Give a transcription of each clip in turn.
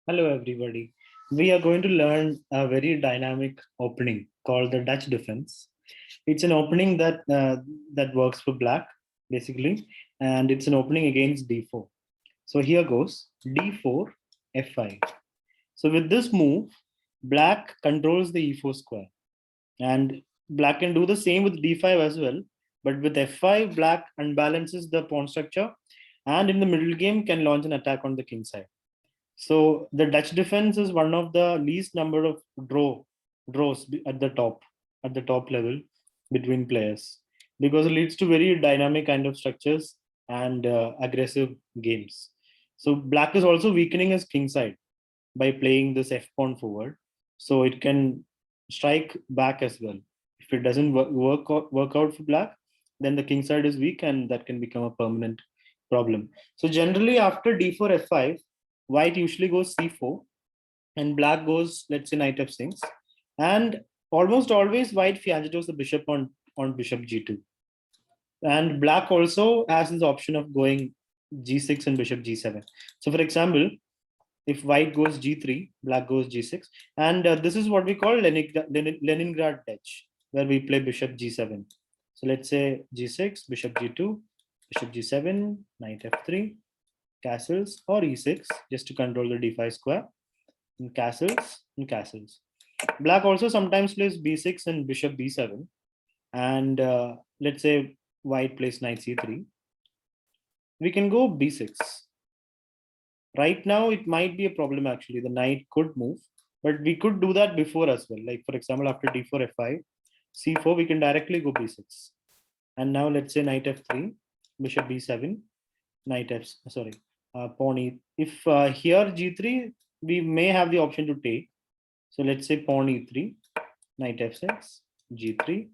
Hello, everybody. We are going to learn a very dynamic opening called the Dutch defense. It's an opening that works for black, basically, and it's an opening against d4. So here goes d4, f5. So with this move, black controls the e4 square, and black can do the same with d5 as well. But with f5, black unbalances the pawn structure, and in the middle game can launch an attack on the king side. So the Dutch defense is one of the least number of draws at the top level between players because it leads to very dynamic kind of structures and aggressive games. So black is also weakening his king side by playing this f pawn forward, so it can strike back as well. If it doesn't work out for black, then the king side is weak and that can become a permanent problem. So generally after d4 f5, white usually goes c4 and black goes, let's say, knight f6, and almost always white fianchettos the bishop on bishop g2, and black also has this option of going g6 and bishop g7. So for example, if white goes g3, black goes g6, and this is what we call Leningrad Dutch, where we play bishop g7. So let's say g6, bishop g2, bishop g7, knight f3, castles, or e6, just to control the d5 square, and castles and castles. Black also sometimes plays b6 and bishop b7, and let's say white plays knight c3. We can go b6. Right now, it might be a problem actually. The knight could move, but we could do that before as well. Like for example, after d4, f5, c4, we can directly go b6. And now let's say knight f3, bishop b7, knight f, sorry, pawn e. If here g3, we may have the option to take. So let's say pawn e3, knight f6, g3.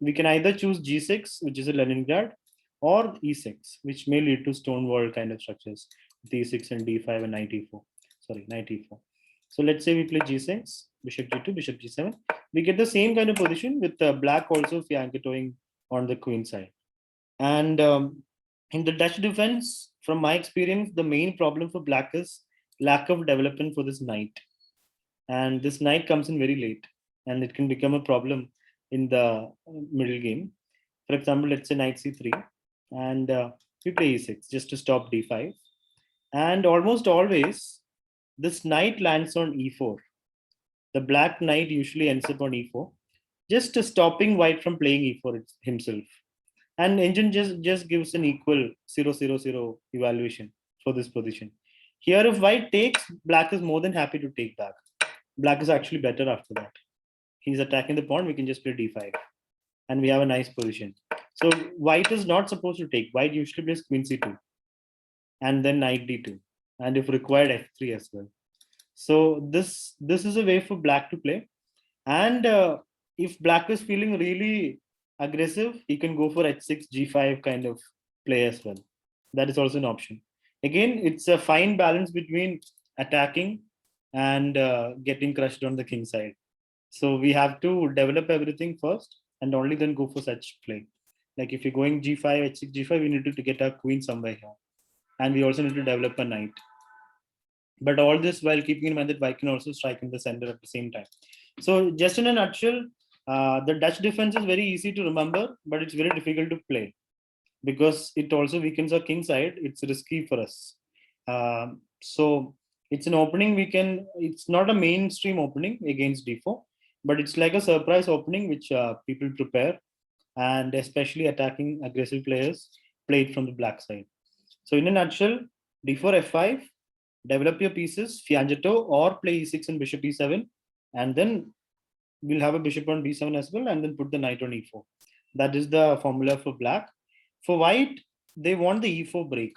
We can either choose g6, which is a Leningrad, or e6, which may lead to stone wall kind of structures, d6 and d5 and knight e4. Sorry, knight e4. So let's say we play g6, bishop g2, bishop g7. We get the same kind of position with black also fianchettoing on the queen side. And in the Dutch defense, from my experience, the main problem for black is lack of development for this knight. And this knight comes in very late, and it can become a problem in the middle game. For example, let's say knight c3, and we play e6 just to stop d5. And almost always, this knight lands on e4. The black knight usually ends up on e4, just stopping white from playing e4 himself. And engine just gives an equal 0-0-0 evaluation for this position. Here, if white takes, black is more than happy to take back. Black is actually better after that. He's attacking the pawn, we can just play d5. And we have a nice position. So white is not supposed to take. White usually plays queen c2 and then knight d2. And if required, f3 as well. So this is a way for black to play. And if black is feeling really aggressive, he can go for h6, g5 kind of play as well. That is also an option. Again, it's a fine balance between attacking and getting crushed on the king side. So we have to develop everything first and only then go for such play. Like if you're going g5, h6, g5, we need to get our queen somewhere here. And we also need to develop a knight. But all this while keeping in mind that white can also strike in the center at the same time. So just in a nutshell, the Dutch defense is very easy to remember, but it's very difficult to play because it also weakens our king side. It's risky for us. So it's an opening it's not a mainstream opening against d4, but it's like a surprise opening which people prepare, and especially attacking aggressive players play it from the black side. So in a nutshell, d4, f5, develop your pieces, fianchetto, or play e6 and bishop e7, and then we'll have a bishop on b7 as well, and then put the knight on e4. That is the formula for black. For white, they want the e4 break.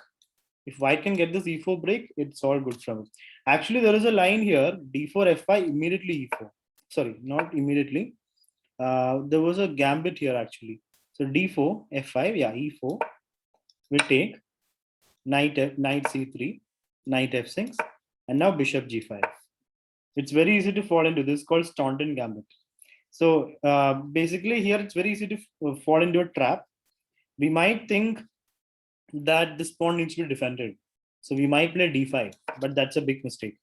If white can get this e4 break, it's all good from it. Actually, there is a line here, d4, f5, immediately e4. Sorry, not immediately. There was a gambit here actually. So d4, f5, yeah, e4 will take knight c3, knight f6, and now bishop g5. It's very easy to fall into this, called Staunton gambit. So basically here it's very easy to fall into a trap. We might think that this pawn needs to be defended, So we might play d5, but that's a big mistake.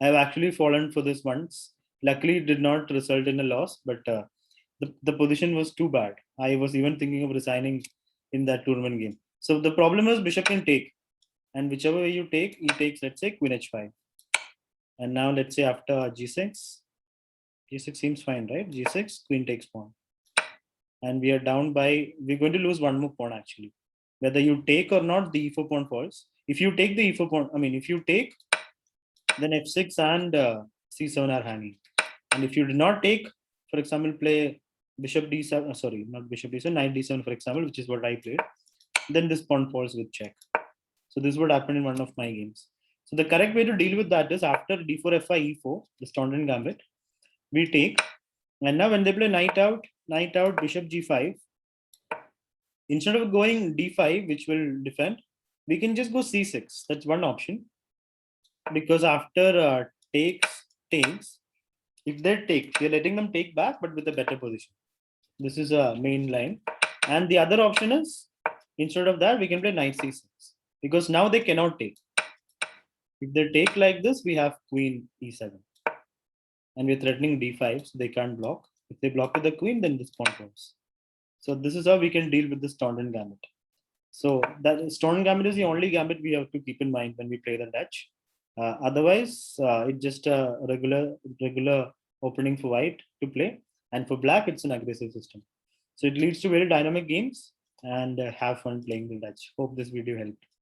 I have actually fallen for this once. Luckily, it did not result in a loss, but the position was too bad. I was even thinking of resigning in that tournament game. So the problem is bishop can take, and whichever way you take, he takes, let's say, queen h5. And now let's say after g6, g6 seems fine, right? g6, queen takes pawn. And we are down by, we're going to lose one more pawn actually. Whether you take or not, the e4 pawn falls. If you take the e4 pawn, if you take, then f6 and c7 are hanging. And if you do not take, for example, play bishop d7, sorry, not bishop d7, knight d7, for example, which is what I played, then this pawn falls with check. So this would happen in one of my games. So the correct way to deal with that is after d4, f5, e4, the Staunton gambit, we take, and now when they play knight out, bishop g5, instead of going d5, which will defend, we can just go c6. That's one option. Because after takes, if they take, we're letting them take back, but with a better position. This is a main line. And the other option is, instead of that, we can play knight c6. Because now they cannot take. If they take like this, we have queen e7. And we're threatening d5, so they can't block. If they block with the queen, then this pawn goes. So this is how we can deal with the Staunton gambit. So that Staunton gambit is the only gambit we have to keep in mind when we play the Dutch. Otherwise, it's just a regular opening for white to play, and for black, it's an aggressive system. So it leads to very dynamic games, and have fun playing the Dutch. Hope this video helped.